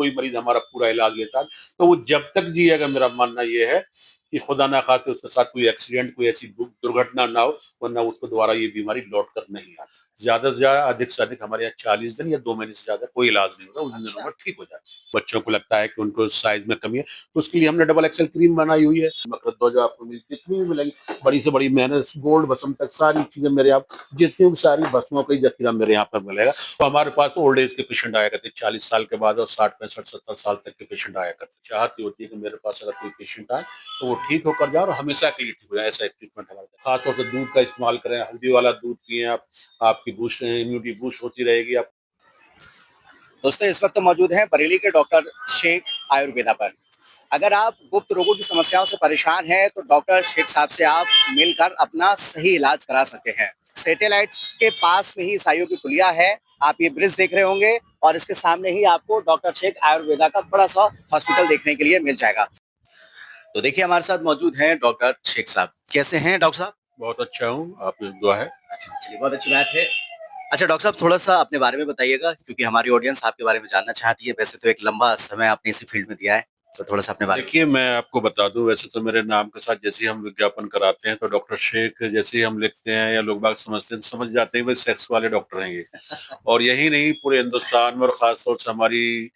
कोई मरीज हमारा पूरा इलाज लेता है, तो वो जब तक जिएगा, मेरा मानना ये है कि खुदा ना खास्ते उसके साथ कोई एक्सीडेंट, कोई ऐसी दुर्घटना ना हो, वरना उसको दोबारा ये बीमारी लौट कर नहीं आती। ज्यादा से ज्यादा, अधिक से अधिक हमारे यहाँ 40 दिन या 2 महीने से ज्यादा कोई इलाज नहीं होता, उन दिनों अच्छा। में ठीक हो जाता है। बच्चों को लगता है कि उनको साइज में कमी है, तो उसके लिए हमने डबल एक्सएल क्रीम बनाई हुई है। मकरदो जो आपको जितनी भी मिलेंगी, बड़ी से बड़ी मेहनत, गोल्ड भस्म तक सारी चीजें मेरे यहाँ, जितनी भी सारी भस्मों का जखीरा मेरे यहाँ पर मिलेगा। तो हमारे पास ओल्ड एज के पेशेंट आया करते 40 साल के बाद, और 60 65 70 साल तक के पेशेंट आया करते। चाहती होती है कि मेरे पास अगर कोई पेशेंट आए तो वो ठीक होकर जाए और हमेशा के लिए ठीक हो जाए, ऐसा एक ट्रीटमेंट हमारे पास। खासतौर से दूध का इस्तेमाल करें, हल्दी वाला दूध पिए आप, आपकी बूस्ट इम्यूनिटी बूस्ट होती रहेगी। आप दोस्तों इस वक्त मौजूद हैं बरेली के डॉक्टर शेख आयुर्वेदा पर। अगर आप गुप्त रोगों की समस्याओं से परेशान हैं तो डॉक्टर शेख साहब से आप मिलकर अपना सही इलाज करा सकते हैं। सैटेलाइट के पास में ही ईसाइयों की पुलिया है, आप ये ब्रिज देख रहे होंगे, और इसके सामने ही आपको डॉक्टर शेख आयुर्वेदा का बड़ा सा हॉस्पिटल देखने के लिए मिल जाएगा। तो देखिए हमारे साथ मौजूद हैं डॉक्टर शेख साहब। कैसे हैं डॉक्टर साहब? बहुत अच्छा हूँ, आपकी दुआ है। अच्छा, चलिए बहुत अच्छी बात है। अच्छा डॉक्टर साहब, थोड़ा-सा अपने बारे में बताइएगा क्योंकि हमारी ऑडियंस आपके बारे में जानना चाहती है। वैसे तो एक लंबा समय आपने इसी फील्ड में दिया है, तो थोड़ा-सा अपने बारे में देखिए, मैं आपको बता दूं, वैसे तो मेरे नाम के साथ जैसे ही हम विज्ञापन कराते हैं तो डॉक्टर शेख जैसे ही हम लिखते हैं या लोग बाग समझते हैं, तो समझ जाते हैं भाई सेक्स वाले डॉक्टर हैं ये। और यही नहीं, पूरे हिंदुस्तान में और खासतौर से हमारी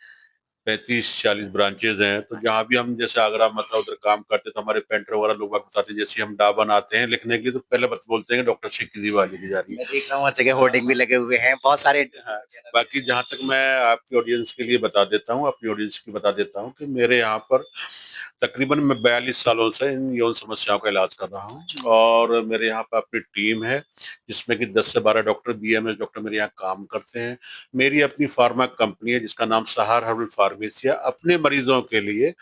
35 40 ब्रांचेज हैं, तो जहाँ भी हम जैसे आगरा मथुरा उधर काम करते, तो हमारे पेंटर वगैरह लोग बाग बताते हैं, जैसे हम डा बनाते हैं लिखने के लिए, तो पहले बोलते हैं कि डॉक्टर शेख की दीवार लिखी जा रही मैं है। देख रहा हूँ हर जगह होर्डिंग भी लगे हुए हैं, बहुत सारे हाँ, इंटरव्यू वगैरह भी बाकी जहाँ तक मैं आपकी ऑडियंस के लिए बता देता हूँ, अपनी ऑडियंस की बता देता हूँ कि मेरे यहाँ पर तकरीबन मैं 42 सालों से इन यौन समस्याओं का इलाज कर रहा हूँ, और मेरे यहाँ पर अपनी टीम है जिसमें कि 10 से 12 डॉक्टर, बीएमएस डॉक्टर मेरे यहाँ काम करते हैं। मेरी अपनी फार्मा कंपनी है जिसका नाम सहार हर्बल फार्मेसी है। अपने मरीजों के लिए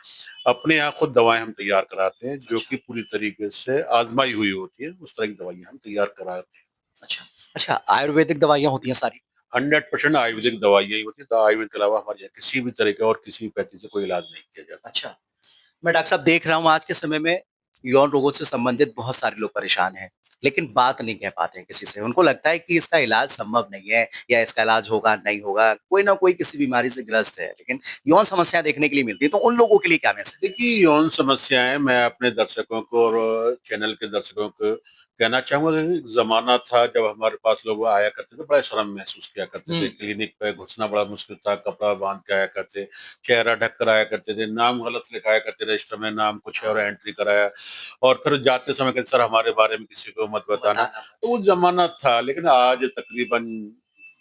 अपने यहाँ खुद दवाएं हम तैयार कराते हैं, जो कि पूरी तरीके से आजमाई हुई होती है, उस तरह की दवाइयाँ हम तैयार कराते हैं। अच्छा, अच्छा आयुर्वेदिक दवाइयाँ होती हैं सारी? 100% आयुर्वेदिक दवाइयाँ ही होती है। आयुर्वेद के अलावा हमारे यहाँ किसी भी तरह का और किसी भी पैथी से कोई इलाज नहीं किया जाता। अच्छा। मैं डॉक्टर साहब देख रहा हूँ आज के समय में यौन रोगों से संबंधित बहुत सारे लोग परेशान हैं, लेकिन बात नहीं कह पाते हैं किसी से। उनको लगता है कि इसका इलाज संभव नहीं है या इसका इलाज होगा, नहीं होगा। कोई ना कोई किसी बीमारी से ग्रस्त है, लेकिन यौन समस्या देखने के लिए मिलती है, तो उन लोगों के लिए क्या मैसेज है? देखिए, यौन समस्याएं, मैं अपने दर्शकों को और चैनल के दर्शकों को कहना चाहूंगा कि एक जमाना था जब हमारे पास लोग आया करते थे, बड़ा शर्म महसूस किया करते थे। हुँ। क्लिनिक पे घुसना बड़ा मुश्किल था, कपड़ा बांध के आया करते, चेहरा ढक कर आया करते थे, नाम गलत लिखाया करते, रजिस्टर में नाम कुछ है और एंट्री कराया, और फिर जाते समय कहते सर हमारे बारे में किसी को मत बताना। बताना तो मत। वो जमाना था, लेकिन आज तकरीबन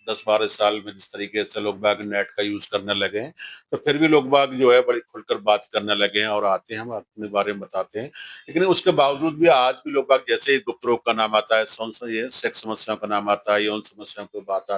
10 12 साल में जिस तरीके से लोग बाग नेट का यूज करने लगे हैं, तो फिर भी लोग बाग जो है बड़ी खुलकर बात करने लगे हैं और आते हैं, हम अपने बारे में बताते हैं। लेकिन उसके बावजूद भी आज भी लोग बाग, जैसे ही गुप्त रोग का नाम आता है, ये सेक्स समस्याओं का नाम आता है, यौन समस्याओं की बात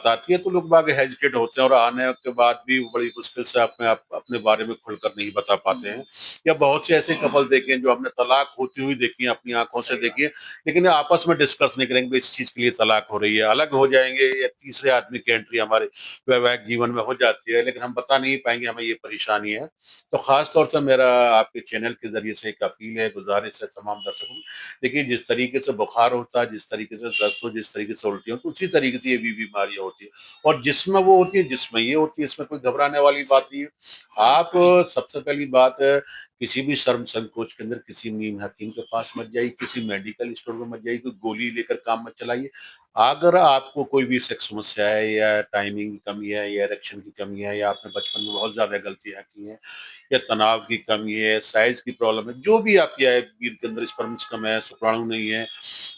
आती है, तो लोग बाग हेजिटेट होते हैं और आने के बाद भी बड़ी मुश्किल से अपने बारे में खुलकर नहीं बता पाते हैं। या बहुत से ऐसे कपल देखे हैं जो हमने तलाक होती हुई देखी है, अपनी आंखों से देखी है, लेकिन आपस में डिस्कस नहीं करेंगे इस चीज के लिए तलाक हो रही है, अलग हो जाएंगे, या तीसरे आदमी की एंट्री हमारे वैवाहिक जीवन में हो जाती है, लेकिन हम बता नहीं पाएंगे हमें ये परेशानी है। तो खास तौर से मेरा आपके चैनल के जरिए से एक अपील है, गुजारिश है तमाम दर्शकों को। देखिए, जिस तरीके से बुखार होता है, जिस तरीके से दस्त हो, जिस तरीके से उल्टी हो, तो उसी तरीके से ये भी बीमारियां होती है, और जिसमें वो होती है जिसमें ये होती है, इसमें कोई घबराने वाली बात नहीं है। आप सबसे पहली बात, किसी भी शर्म संकोच के अंदर किसी नीम हकीम के पास मत जाइए, किसी मेडिकल स्टोर में मत जाइए, कोई गोली लेकर काम मत चलाइए। अगर आपको कोई भी सेक्स समस्या है, या टाइमिंग की कमी है, या इरेक्शन की कमी है, या आपने बचपन में बहुत ज्यादा गलतियां की हैं, या तनाव की कमी है, साइज की प्रॉब्लम है, जो भी आपकी है, वीर के अंदर स्पर्म्स कम है, शुक्राणु नहीं है,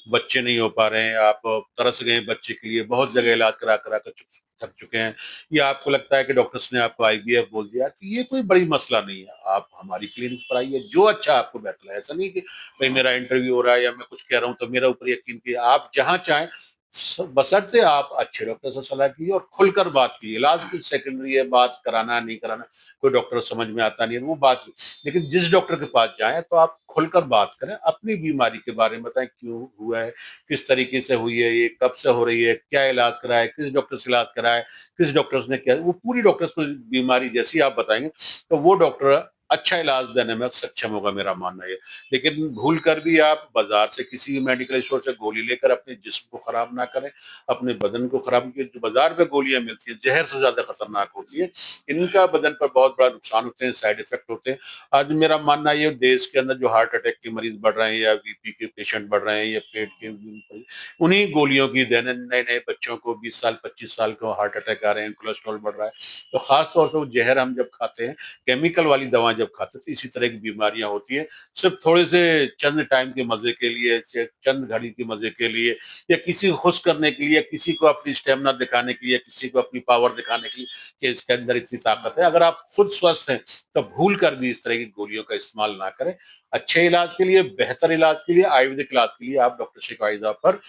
बच्चे नहीं हो पा रहे हैं, आप तरस गए हैं बच्चे के लिए, बहुत जगह इलाज करा करा कर थक चुके हैं, या आपको लगता है कि डॉक्टर्स ने आपको आईवीएफ बोल दिया, तो ये कोई बड़ी मसला नहीं है। आप हमारी क्लिनिक पर आइए, जो अच्छा आपको बेहतर लगे। ऐसा नहीं कि भाई मेरा इंटरव्यू हो रहा है या मैं कुछ कह रहा हूँ तो मेरा ऊपर यकीन किए, आप जहाँ चाहें, बशर्ते आप अच्छे डॉक्टर से सलाह कीजिए और खुलकर बात कीजिए। इलाज की सेकेंडरी है, बात कराना नहीं कराना कोई डॉक्टर समझ में आता नहीं है, वो बात। लेकिन जिस डॉक्टर के पास जाएं तो आप खुलकर बात करें, अपनी बीमारी के बारे में बताएं, क्यों हुआ है, किस तरीके से हुई है, ये कब से हो रही है, क्या इलाज कराए, किस डॉक्टर से इलाज कराए, किस डॉक्टर ने क्या, वो पूरी डॉक्टर को बीमारी जैसी आप बताएंगे तो वो डॉक्टर अच्छा इलाज देने में सक्षम होगा, मेरा मानना ये। लेकिन भूल कर भी आप बाजार से किसी भी मेडिकल स्टोर से गोली लेकर अपने जिस्म को खराब ना करें, अपने बदन को खराब। क्योंकि जो बाजार में गोलियां मिलती हैं जहर से ज्यादा खतरनाक होती है, इनका बदन पर बहुत बड़ा नुकसान होते हैं, साइड इफेक्ट होते हैं। आज मेरा मानना ये, देश के अंदर जो हार्ट अटैक के मरीज बढ़ रहे हैं या बीपी के पेशेंट बढ़ रहे हैं या पेट के, उन्हीं गोलियों की देने। नए नए बच्चों को 20 साल 25 साल को हार्ट अटैक आ रहे हैं, कोलेस्ट्रॉल बढ़ रहा है। तो खास तौर से वो जहर हम जब खाते हैं, केमिकल वाली दवा जब खाते हैं, तो इसी तरह की बीमारियां होती है। सिर्फ थोड़े से चंद टाइम के मजे के लिए, चंद घड़ी के मजे के लिए, या किसी को खुश करने के लिए, किसी को अपनी स्टेमिना दिखाने के लिए, किसी को अपनी पावर दिखाने के लिए कि इसके अंदर इतनी ताकत है। अगर आप खुद स्वस्थ हैं तो भूल कर भी इस तरह की गोलियों का इस्तेमाल ना करें। अच्छे इलाज के लिए, बेहतर इलाज के लिए, आयुर्वेदिक इलाज के लिए आप डॉक्टर शेख वाइजा पर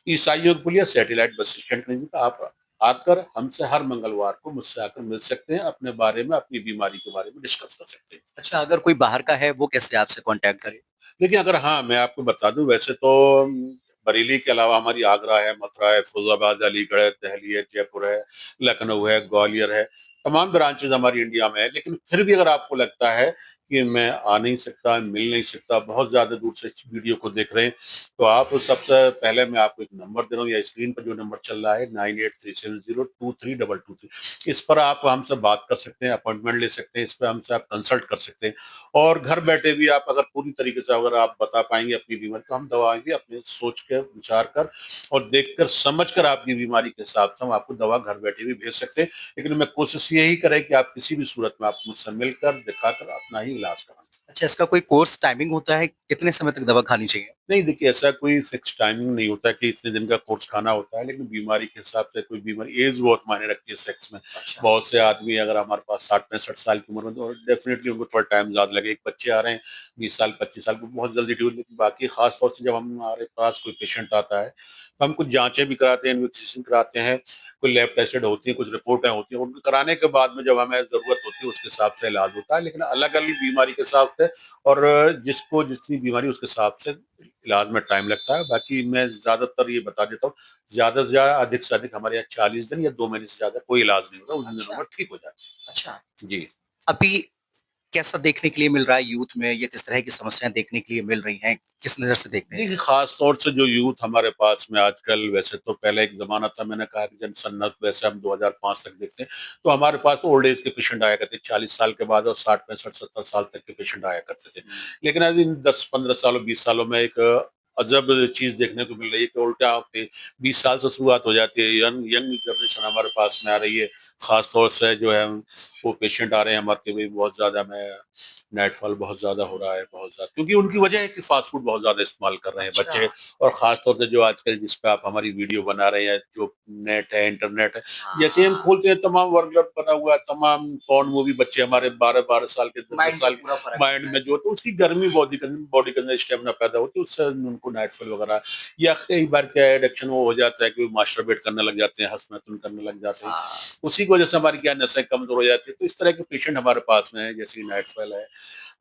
ईसाइयों के लिए सैटेलाइट बस स्टैंड क्लिनिक आप आकर हमसे हर मंगलवार को मुझसे आकर मिल सकते हैं, अपने बारे में, अपनी बीमारी के बारे में डिस्कस कर सकते हैं। अच्छा, अगर कोई बाहर का है वो कैसे आपसे कांटेक्ट करे? देखिए, अगर हाँ, मैं आपको बता दूं, वैसे तो बरेली के अलावा हमारी आगरा है, मथुरा है, फैजाबाद, अलीगढ़ है, दिल्ली है, जयपुर है, लखनऊ है, ग्वालियर है। तमाम ब्रांचेज हमारी इंडिया में है। लेकिन फिर भी अगर आपको लगता है कि मैं आ नहीं सकता, मिल नहीं सकता, बहुत ज्यादा दूर से इस वीडियो को देख रहे हैं, तो आप सबसे पहले मैं आपको एक नंबर दे रहा हूँ, या स्क्रीन पर जो नंबर चल रहा है 9837023233, इस पर आप हमसे बात कर सकते हैं, अपॉइंटमेंट ले सकते हैं, इस पर हमसे आप कंसल्ट कर सकते हैं। और घर बैठे भी आप अगर पूरी तरीके से अगर आप बता पाएंगे अपनी बीमारी, तो हम दवाएं भी अपने सोच के, विचार कर और देख कर, समझ कर आपकी बीमारी के हिसाब से हम आपको दवा घर बैठे भी भेज सकते हैं। लेकिन मैं कोशिश यही करें कि आप किसी भी सूरत में आप मुझसे मिलकर, दिखाकर अपना ही इलाज कराएं। अच्छा, इसका कोई कोर्स टाइमिंग होता है? कितने समय तक दवा खानी चाहिए? नहीं, देखिए, ऐसा कोई फिक्स टाइमिंग नहीं होता कि इतने दिन का कोर्स खाना होता है। लेकिन बीमारी के हिसाब से कोई बीमारी, एज बहुत मायने रखती है सेक्स में। अच्छा। बहुत से आदमी अगर हमारे पास 60-65 साल की उम्र में, तो डेफिनेटली उनको थोड़ा टाइम ज्यादा लगे। एक बच्चे आ रहे हैं 20 साल 25 साल को, बहुत जल्दी ठीक। लेकिन बाकी खास तौर से जब हमारे पास कोई पेशेंट आता है, तो हम कुछ जांचें भी कराते हैं, इन्वेस्टिगेशन कराते हैं, कोई लैब टेस्टेड होती है, कुछ रिपोर्टें होती हैं, उनको कराने के बाद में जब हमें जरूरत होती है उसके हिसाब से इलाज होता है। लेकिन अलग अलग बीमारी के हिसाब से, और जिसको जितनी बीमारी उसके हिसाब से इलाज में टाइम लगता है। बाकी मैं ज्यादातर ये बता देता हूँ, ज्यादा से ज्यादा, अधिक से अधिक हमारे यहाँ 40 दिन या 2 महीने से ज्यादा कोई इलाज नहीं होता, उन दिनों अच्छा। में ठीक हो जाता अच्छा। है। जी। अभी कैसा देखने के लिए मिल रहा है यूथ में, या किस तरह की समस्याएं देखने के लिए मिल रही हैं? किस नजर से देखते हैं देखिए, इसे? खास तौर से जो यूथ हमारे पास में आजकल, वैसे तो पहले एक जमाना था, मैंने कहा कि जन सन्नत, वैसे हम 2005 तक देखते हैं, तो हमारे पास ओल्ड एज के पेशेंट आया करते, 40 साल के बाद, और 60 65 70 साल तक के पेशेंट आया करते थे। लेकिन अब इन 10 15 सालों 20 सालों में एक अजब चीज देखने को मिल रही है कि उल्टा 20 साल से शुरुआत हो जाती है, यंग यंग जनरेशन हमारे पास में आ रही है। खास तौर से जो है वो पेशेंट आ रहे हैं हमारे के भी, बहुत ज्यादा में नाइटफॉल बहुत ज्यादा हो रहा है, बहुत ज्यादा, क्योंकि उनकी वजह है कि फास्ट फूड बहुत ज्यादा इस्तेमाल कर रहे हैं अच्छा। बच्चे। और खास तौर से जो आजकल जिस पे आप हमारी वीडियो बना रहे हैं, जो नेट है, इंटरनेट है, जैसे हम हाँ। खोलते हैं तमाम वर्कलोड बना हुआ है, तमाम पॉर्न मूवी, बच्चे हमारे 12 12 साल के, 10 10 माइंड पे साल पूरा फर्क माइंड पड़ता है। में जो होता है, उसकी गर्मी, बॉडी के अंदर स्टेमिना पैदा होती है, उससे उनको नाइटफॉल वगैरह, या कई बार क्या एडिक्शन वो हो जाता है कि मास्टरबेट करने लग जाते हैं, हस्तमैथुन करने लग जाते हैं। हाँ। उसी की वजह से हमारी क्या नसें कमजोर हो जाती है। तो इस तरह के पेशेंट हमारे पास में है, जैसे नाइटफॉल है,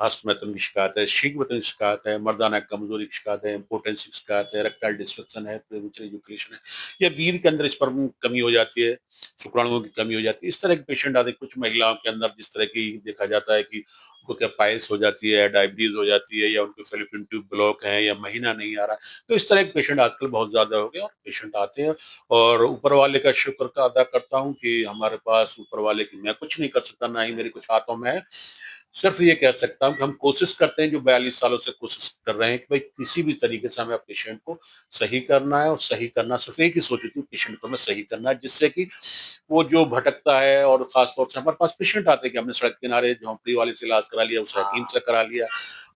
हस्तमैथुन की शिकायत है, शीघ्रवतन की शिकायत है, मर्दाना कमजोरी की शिकायत है, इम्पोर्टेंस की शिकायत है, रेक्टाइल डिस्फंक्शन है, प्रीमेच्योर इजैकुलेशन है, या वीर्य के अंदर स्पर्म कमी हो जाती है, शुक्राणुओं की कमी हो जाती है। इस तरह के पेशेंट आते हैं। कुछ महिलाओं के अंदर जिस तरह की देखा जाता है कि उनको क्या पाइल्स हो जाती है, डायबिटीज हो जाती है, या उनको फेलोपियन ट्यूब ब्लॉक है, या महीना नहीं आ रहा। तो इस तरह के पेशेंट आजकल बहुत ज्यादा हो गए, और पेशेंट आते हैं। और ऊपर वाले का शुक्र का अदा करता हूँ कि हमारे पास ऊपर वाले की, मैं कुछ नहीं कर सकता, ना ही मेरे कुछ हाथों में है। सिर्फ ये कह सकता हूँ कि हम कोशिश करते हैं, जो 42 सालों से कोशिश कर रहे हैं, कि भाई किसी भी तरीके से हमें पेशेंट को सही करना है। और सही करना, सिर्फ एक ही सोच होती है, पेशेंट को हमें सही करना है, जिससे कि वो जो भटकता है। और खास तौर से हमारे पास पेशेंट आते हैं कि हमने सड़क किनारे झोंपड़ी वाले से इलाज करा लिया, उस हकीम से करा लिया,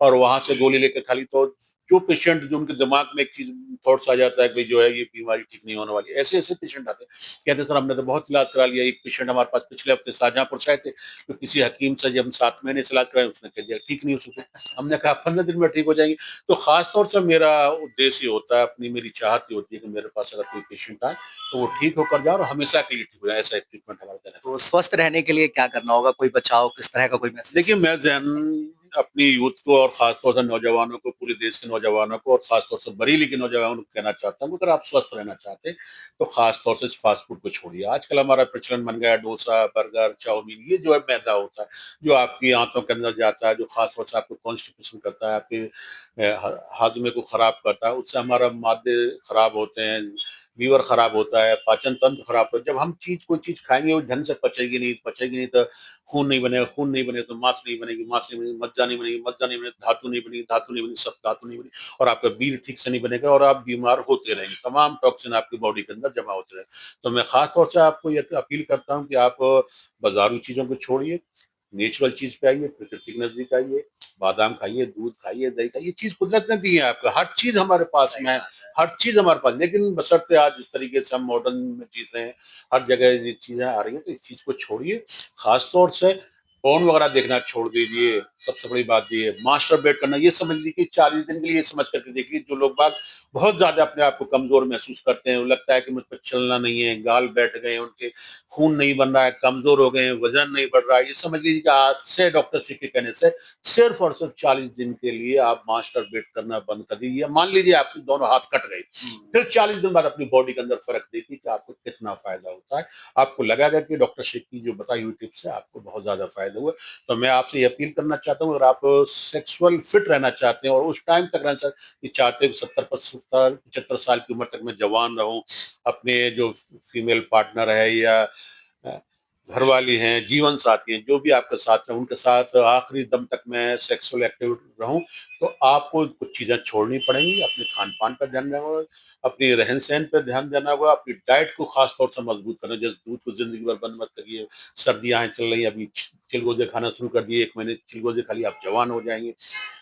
और वहां से गोली लेकर खा ली। तो जो पेशेंट, जो उनके दिमाग में एक चीज, थॉट्स आ जाता है कि जो है ये बीमारी ठीक नहीं होने वाली, ऐसे ऐसे पेशेंट आते हैं। कहते हैं सर हमने तो बहुत इलाज करा लिया। एक पेशेंट हमारे पास पिछले हफ्ते शाहजहांपुर से आए थे, तो किसी हकीम से जब हम 7 महीने से इलाज कराए, उसने कह दिया ठीक नहीं हो सकते। हमने कहा 15 दिन में ठीक हो जाएंगे। तो खास तौर से मेरा उद्देश्य ये होता है, अपनी मेरी चाहत ये होती है कि मेरे पास अगर कोई पेशेंट आए तो वो ठीक होकर जाए, और हमेशा के लिए ठीक हो जाए। ऐसा एक ट्रीटमेंट हमारा देना। तो स्वस्थ रहने के लिए क्या करना होगा? कोई बचाव किस तरह का कोई मैसेज? देखिए, मैं जहन अपनी यूथ को और खासतौर से नौजवानों को, पूरे देश के नौजवानों को और खासतौर से बरेली के नौजवानों को कहना चाहता हूँ, अगर आप स्वस्थ रहना चाहते हैं तो खासतौर से फास्ट फूड को छोड़िए। आजकल हमारा प्रचलन बन गया है डोसा, बर्गर, चाउमीन, ये जो है मैदा होता है, जो आपकी आंतों के अंदर जाता है, जो खासतौर से आपको कॉन्स्टिपेशन करता है, आपके हाजमे को खराब करता है, उससे हमारा मादे खराब होते हैं, लीवर खराब होता है, पाचन तंत्र खराब होता है। जब हम कोई चीज खाएंगे वो ढंग से पचेगी नहीं तो खून नहीं बनेगा, खून नहीं बनेगा तो मांस नहीं बनेगी, मांस नहीं बनेगी, मज्जा नहीं बनेगी, मज्जा नहीं बनेगी, धातु नहीं बनेगी, धातु नहीं बनेगी, सब धातु नहीं बनेगी, और आपका बीज ठीक से नहीं बनेगा और आप बीमार होते रहेंगे, तमाम टॉक्सिन आपकी बॉडी के अंदर जमा होते रहेंगे। तो मैं खास तौर से आपको ये अपील करता हूँ कि आप बाजारू चीजों को छोड़िए, नेचुरल चीज पे आइए, प्रकृति के नजदीक आइए, बादाम खाइए, दूध खाइए, दही खाइए, चीज कुदरत ने दी है आपको, हर चीज हमारे पास में है, हर चीज हमारे पास। लेकिन बशर्ते आज जिस तरीके से हम मॉडर्न में जी रहे हैं, हर जगह ये चीजें आ रही हैं, तो इस चीज को छोड़िए। खासतौर से फोन वगैरह देखना छोड़ दीजिए। सबसे बड़ी बात ये मास्टरबेट करना, ये समझ लीजिए कि 40 दिन के लिए समझ करके देखिए। जो लोग बाग बहुत ज्यादा अपने आप को कमजोर महसूस करते हैं, लगता है कि मुझ पर चलना नहीं है, गाल बैठ गए, उनके खून नहीं बन रहा है, कमजोर हो गए हैं, वजन नहीं बढ़ रहा है, ये समझ लीजिए कि आज से डॉक्टर सिंह के कहने से सिर्फ और सिर्फ 40 दिन के लिए आप मास्टरबेट करना बंद कर दीजिए। मान लीजिए आपके दोनों हाथ कट गए, फिर 40 दिन बाद अपनी बॉडी के अंदर फर्क देखिए कि आपको कितना फायदा होता है। आपको लगेगा कि डॉक्टर शेख की जो बताई हुई टिप्स है आपको बहुत ज्यादा फायदा हुआ। तो मैं आपसे ये अपील करना चाहता हूँ, अगर आप सेक्सुअल फिट रहना चाहते हैं और उस टाइम तक रहना चाहते हैं, 70 75 की उम्र तक मैं जवान रहूं, अपने जो फीमेल पार्टनर है या घर वाली हैं, जीवन साथी हैं, जो भी आपके साथ हैं, उनके साथ आखिरी दम तक मैं सेक्सुअल एक्टिव रहूं, तो आपको कुछ चीजें छोड़नी पड़ेंगी। अपने खान पान पर ध्यान देना होगा, अपनी रहन सहन पर ध्यान देना होगा, अपनी डाइट को खास तौर से मजबूत करना। जैसे दूध को जिंदगी भर बंद मत करिए, सर्दियां चल रही, अभी चिलगोजे खाना शुरू कर दिए, 1 महीने चिलगोजे खा लिए आप जवान हो जाएंगे।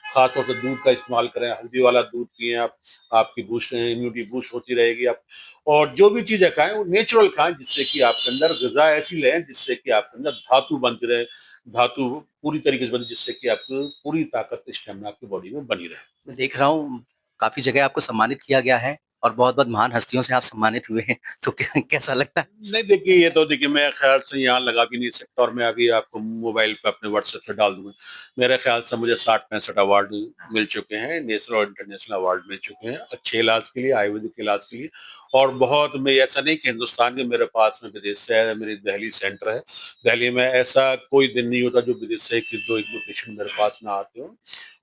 खासतौर से दूध का इस्तेमाल करें, हल्दी वाला दूध पिए आप, आपकी बूस्ट इम्यूनिटी बूस्ट होती रहेगी। आप और जो भी चीजें खाएं वो नेचुरल खाएं, जिससे कि आपके अंदर गजा ऐसी लें जिससे कि आपके अंदर धातु बनती रहे, धातु पूरी तरीके से बने, जिससे कि आपकी पूरी ताकत स्टेमिना आपकी बॉडी में बनी रहे। मैं देख रहा हूँ काफ़ी जगह आपको सम्मानित किया गया है और बहुत-बहुत महान हस्तियों से आप सम्मानित हुए हैं, तो कैसा लगता है? नहीं देखिए, ये तो देखिए मैं ख्याल से यहाँ लगा भी नहीं सकता, और मैं अभी आपको मोबाइल पे अपने व्हाट्सएप से डाल दूंगा। मेरे ख्याल से मुझे 60 65 अवार्ड मिल चुके हैं, नेशनल और इंटरनेशनल अवार्ड मिल चुके हैं अच्छे इलाज के लिए, आयुर्वेदिक इलाज के लिए। और बहुत, मैं ऐसा नहीं कि हिंदुस्तान के, मेरे पास में विदेश से है, मेरी दिल्ली सेंटर है, दिल्ली में ऐसा कोई दिन नहीं होता जो विदेश से एक दो पेशेंट मेरे पास ना आते हो।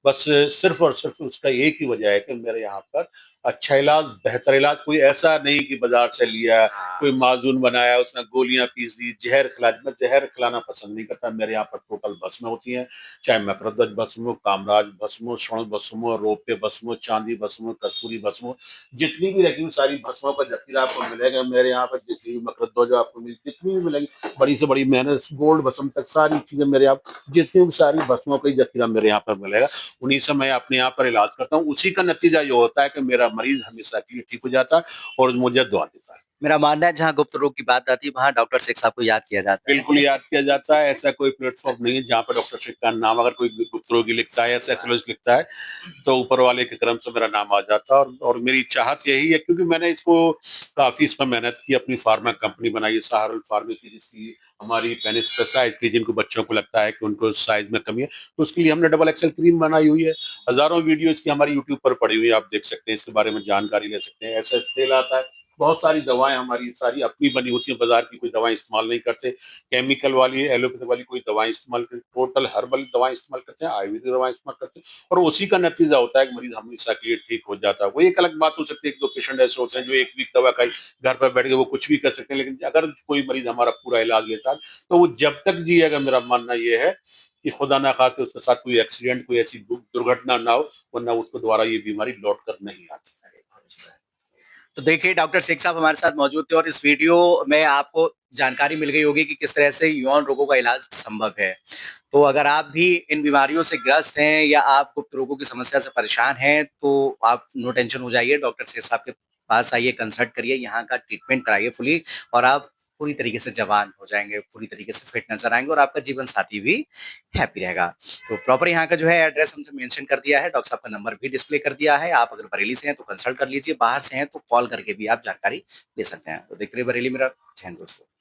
बस सिर्फ और सिर्फ उसका एक ही वजह है कि मेरे यहाँ पर अच्छा इलाज, बेहतर इलाज, कोई ऐसा नहीं कि बाजार से लिया, कोई माजून बनाया, उसमें गोलियां पीस दी, जहर खिला। मैं जहर खिलाना पसंद नहीं करता। मेरे यहाँ पर टोटल भस्म होती हैं, चाहे मकरध्वज भस्म हो, कामराज भस्म हो, स्वर्ण भस्म हो, रौप्य भस्म हो, चांदी भस्म हो, कस्तूरी भस्म हो, जितनी भी रखी हुई सारी भस्मों का जखीरा आपको मिलेगा मेरे यहाँ पर। जितनी भी मकरध्वज आपको मिली, जितनी भी मिलेगी, बड़ी से बड़ी मेहनत, गोल्ड भस्म तक सारी चीजें मेरे यहाँ, जितनी भी सारी भस्मों का जखीरा मेरे यहाँ पर मिलेगा, उन्हीं से मैं अपने यहाँ पर इलाज करता हूँ। उसी का नतीजा ये होता है कि मेरा मरीज हमेशा के लिए ठीक हो जाता है और मुझे दुआ देता है। मेरा मानना है जहाँ गुप्त रोग की बात आती है, वहाँ डॉक्टर शेख साहब को याद किया जाता बिल्कुल है। याद किया जाता है। ऐसा कोई प्लेटफॉर्म नहीं है जहाँ पर डॉक्टर शेख का नाम अगर कोई गुप्त रोगी लिखता है या सेक्सोलॉजिस्ट लिखता है तो ऊपर वाले के क्रम से मेरा नाम आ जाता है। और मेरी चाहत यही है, क्योंकि मैंने इसको काफी इसमें मेहनत की, अपनी फार्मा कंपनी बनाई है सहारुल फार्मेसी, जिसकी हमारी पेनिस साइज की, जिनको बच्चों को लगता है कि उनको साइज में कमी है, तो उसके लिए हमने डबल एक्सएल क्रीम बनाई हुई है। हजारों वीडियो इसकी हमारी यूट्यूब पर पड़ी हुई है, आप देख सकते हैं, इसके बारे में जानकारी ले सकते हैं। ऐसा तेल आता है, बहुत सारी दवाएं हमारी सारी अपनी बनी होती है, बाजार की कोई दवाएं इस्तेमाल नहीं करते, केमिकल वाली, एलोपैथी वाली कोई दवाएं इस्तेमाल करते, टोटल हर्बल दवाएं इस्तेमाल करते हैं, आयुर्वेदिक दवाएं इस्तेमाल करते हैं, और उसी का नतीजा होता है कि मरीज हमेशा के लिए ठीक हो जाता है। वो एक अलग बात हो सकती है, एक दो पेशेंट ऐसे होते हैं जो एक वीक दवा खाई, घर पर बैठ के वो कुछ भी कर सकते हैं, लेकिन अगर कोई मरीज हमारा पूरा इलाज लेता है तो वो जब तक जिएगा, मेरा मानना ये है कि खुदा ना खाते उसके साथ कोई एक्सीडेंट, कोई ऐसी दुर्घटना ना हो, वरना उसको द्वारा ये बीमारी लौट कर नहीं आती। तो देखिए डॉक्टर शेख साहब हमारे साथ मौजूद थे और इस वीडियो में आपको जानकारी मिल गई होगी कि किस तरह से यौन रोगों का इलाज संभव है। तो अगर आप भी इन बीमारियों से ग्रस्त हैं या आप गुप्त रोगों की समस्या से परेशान हैं तो आप नो टेंशन हो जाइए, डॉक्टर शेख साहब के पास आइए, कंसल्ट करिए, यहाँ का ट्रीटमेंट कराइए फुली और आप पूरी तरीके से जवान हो जाएंगे, पूरी तरीके से फिट नजर आएंगे और आपका जीवन साथी भी हैप्पी रहेगा। तो प्रॉपर यहाँ का जो है एड्रेस हमने मेंशन कर दिया है, डॉक्टर साहब का नंबर भी डिस्प्ले कर दिया है। आप अगर बरेली से हैं तो कंसल्ट कर लीजिए, बाहर से हैं तो कॉल करके भी आप जानकारी ले सकते हैं। तो देखते रहिए बरेली मिरर। जय हिंद दोस्तों।